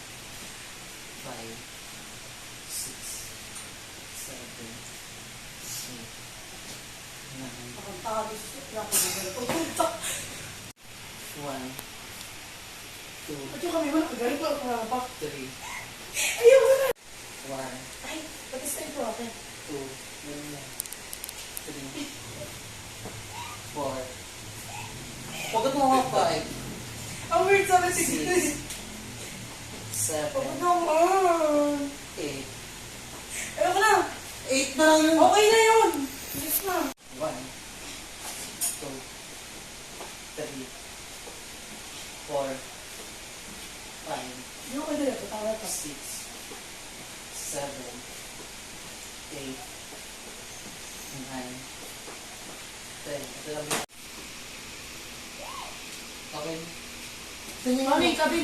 5, 6, 7, 8, 9, Nakantado siya. Wala ko din na pagpunta. 1, 2, At yung kami mo nakagalit ko ako nga pa. 3, Ayaw ko na. 1, Ay, patis tayo po ako. 2, 3, 4. Pagod mo ako 5, Ang weird sa akin 6, 6. 7, Pagod naman. 8. Ayaw ko na. 8 na lang yun. Okay na yun. Yes na. 1, 2, 3, 4, 5, Ayaw ko na. Tatawa ka. 6, 7, 8, 9, 10. Ito lang yun. Okay. Mami, kabila.